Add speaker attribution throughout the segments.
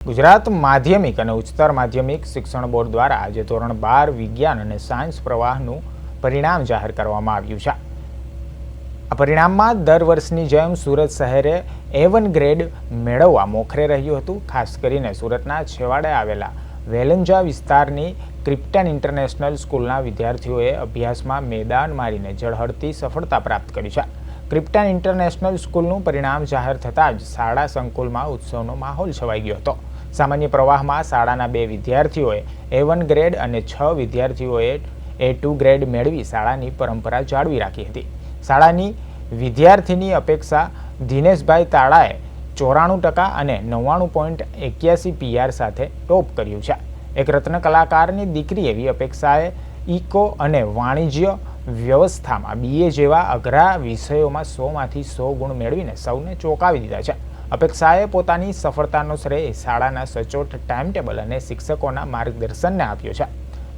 Speaker 1: ગુજરાત માધ્યમિક અને ઉચ્ચતર માધ્યમિક શિક્ષણ બોર્ડ દ્વારા આજે ધોરણ 12 વિજ્ઞાન અને સાયન્સ પ્રવાહનું પરિણામ જાહેર કરવામાં આવ્યું છે। આ પરિણામમાં દર વર્ષની જેમ સુરત શહેરે A1 ગ્રેડ મેળવવા મોખરે રહ્યું હતું। ખાસ કરીને સુરતના છેવાડે આવેલા વેલંજા વિસ્તારની ક્રિપ્ટન ઇન્ટરનેશનલ સ્કૂલના વિદ્યાર્થીઓએ અભ્યાસમાં મેદાન મારીને ઝળહળતી સફળતા પ્રાપ્ત કરી છે। ક્રિપ્ટન ઇન્ટરનેશનલ સ્કૂલનું પરિણામ જાહેર થતાં જ શાળા સંકુલમાં ઉત્સવનો માહોલ છવાઈ ગયો હતો। સામાન્ય પ્રવાહમાં શાળાના 2 વિદ્યાર્થીઓએ A1 ગ્રેડ અને 6 વિદ્યાર્થીઓએ A2 ગ્રેડ મેળવી શાળાની પરંપરા જાળવી રાખી હતી। શાળાની વિદ્યાર્થીની અપેક્ષા દિનેશભાઈ તાળાએ 94% અને 99.81 PR સાથે ટોપ કર્યું છે। એક રત્ન કલાકારની દીકરી એવી અપેક્ષાએ ઇકો અને વાણિજ્ય વ્યવસ્થામાં BA જેવા અઘરા વિષયોમાં 100માંથી 100 ગુણ મેળવીને સૌને ચોંકાવી દીધા છે। અપેક્ષાએ પોતાની સફળતાનો શ્રેય શાળાના સચોટ ટાઈમટેબલ અને શિક્ષકોના માર્ગદર્શનને આપ્યો છે।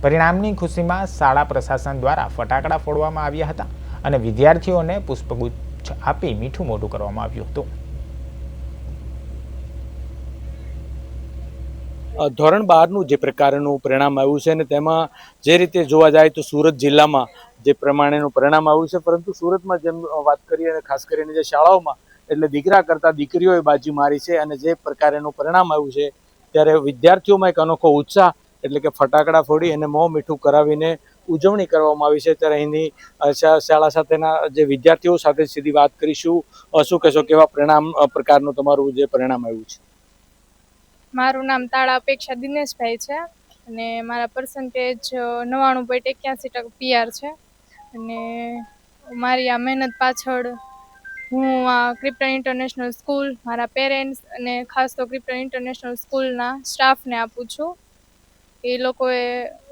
Speaker 1: પરિણામની ખુશીમાં શાળા પ્રશાસન દ્વારા ફટાકડા ફોડવામાં આવ્યા હતા અને વિદ્યાર્થીઓને પુષ્પગુચ્છ આપી મીઠું મોઢું કરવામાં આવ્યું હતું।
Speaker 2: ધોરણ 12નું જે પ્રકારનું પરિણામ આવ્યું છે અને તેમાં જે રીતે જોવા જાય તો સુરત જિલ્લામાં જે પ્રમાણેનું પરિણામ આવ્યું છે, પરંતુ સુરતમાં જેમ વાત કરીએ અને ખાસ કરીને જે શાળાઓમાં એટલે દીકરા કરતાં દીકરીઓએ બાજી મારી છે અને જે પ્રકારેનું પરિણામ આવ્યું છે ત્યારે વિદ્યાર્થીઓમાં એક અનોખો ઉત્સાહ એટલે કે ફટાકડા ફોડી અને મોં મીઠું કરાવીને ઉજવણી કરવામાં આવી છે। ત્યારે અહીંની શાળા સાથેના જે વિદ્યાર્થીઓ સાથે સીધી વાત કરીશું। શું કહેશો, કેવા પરિણામ પ્રકારનું તમારું જે પરિણામ આવ્યું છે?
Speaker 3: મારું નામ તાળા અપેક્ષા દિનેશભાઈ છે અને મારા પર્સન્ટેજ 99.81% PR છે અને મારી આ મહેનત પાછળ હું આ ક્રિપ્ટન ઇન્ટરનેશનલ સ્કૂલ, મારા પેરેન્ટ્સ અને ખાસ તો ક્રિપ્ટન ઇન્ટરનેશનલ સ્કૂલના સ્ટાફને આપું છું। એ લોકોએ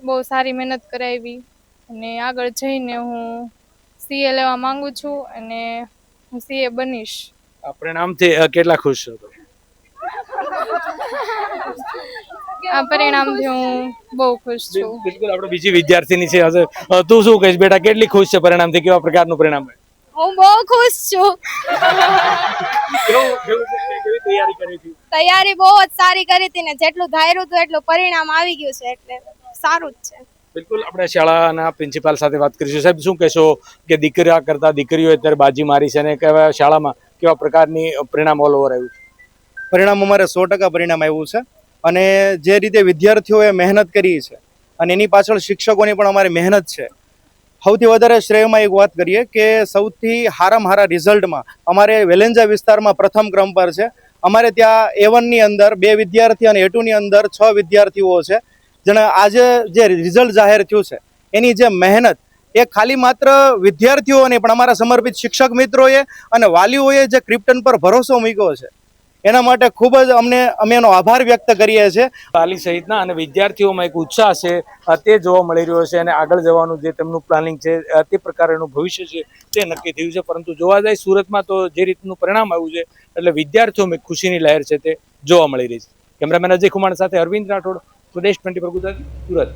Speaker 3: બહુ સારી મહેનત કરાવી અને આગળ જઈને હું CA લેવા માંગુ છું અને હું CA બનીશ।
Speaker 2: આ પરિણામથી કેટલા ખુશ છો?
Speaker 3: આ પરિણામથી હું બહુ ખુશ છું।
Speaker 2: બિલકુલ, આપણે બીજી વિદ્યાર્થીની છે, તું શું કહીશ બેટા, કેટલી ખુશ છે પરિણામથી? કેવા પ્રકારનું પરિણામ?
Speaker 4: હું બહુ ખુશ છું।
Speaker 2: કેવી તૈયારી કરી હતી?
Speaker 4: તૈયારી બહુ જ સારી કરી હતી ને જેટલું ધાર્યું હતું એટલું પરિણામ આવી ગયું છે એટલે સારું જ છે।
Speaker 2: બિલકુલ, આપણે શાળાના પ્રિન્સિપાલ સાથે વાત કરીશું। સાહેબ, શું કહેશો કે દીકરા કરતા દીકરીઓ અત્યારે બાજી મારી છે અને કેવા શાળામાં કેવા પ્રકારની પરિણામ ઓલ ઓવર આવ્યું છે?
Speaker 5: પરિણામ અમારે 100% પરિણામ આવ્યું છે અને જે રીતે વિદ્યાર્થીઓએ મહેનત કરી છે અને એની પાછળ શિક્ષકોની પણ અમારી મહેનત છે। સૌથી વધારે શ્રેયમાં એક વાત કરીએ કે સૌથી સારામાં સારા રિઝલ્ટમાં અમારે વેલેન્જા વિસ્તારમાં પ્રથમ ક્રમ પર છે। અમારે ત્યાં A1ની અંદર 2 વિદ્યાર્થી અને A2ની અંદર 6 વિદ્યાર્થીઓ છે, જેને આજે જે રિઝલ્ટ જાહેર થયું છે એની જે મહેનત એ ખાલી માત્ર વિદ્યાર્થીઓ નહીં પણ અમારા સમર્પિત શિક્ષક મિત્રોએ અને વાલીઓએ જે ક્રિપ્ટન પર ભરોસો મૂક્યો છે એના માટે ખૂબ જ અમે એનો આભાર વ્યક્ત કરીએ છીએ।
Speaker 2: વાલી સહિતના અને વિદ્યાર્થીઓમાં એક ઉત્સાહ છે તે જોવા મળી રહ્યો છે અને આગળ જવાનું જે તેમનું પ્લાનિંગ છે તે પ્રકારનું ભવિષ્ય છે તે નક્કી થયું છે। પરંતુ જોવા જાય સુરતમાં તો જે રીતનું પરિણામ આવ્યું છે એટલે વિદ્યાર્થીઓમાં ખુશીની લહેર છે તે જોવા મળી રહી છે। કેમેરામેન અજય કુમાર સાથે અરવિંદ રાઠોડ, પ્રદેશ 24 ગુજરાતી, સુરત।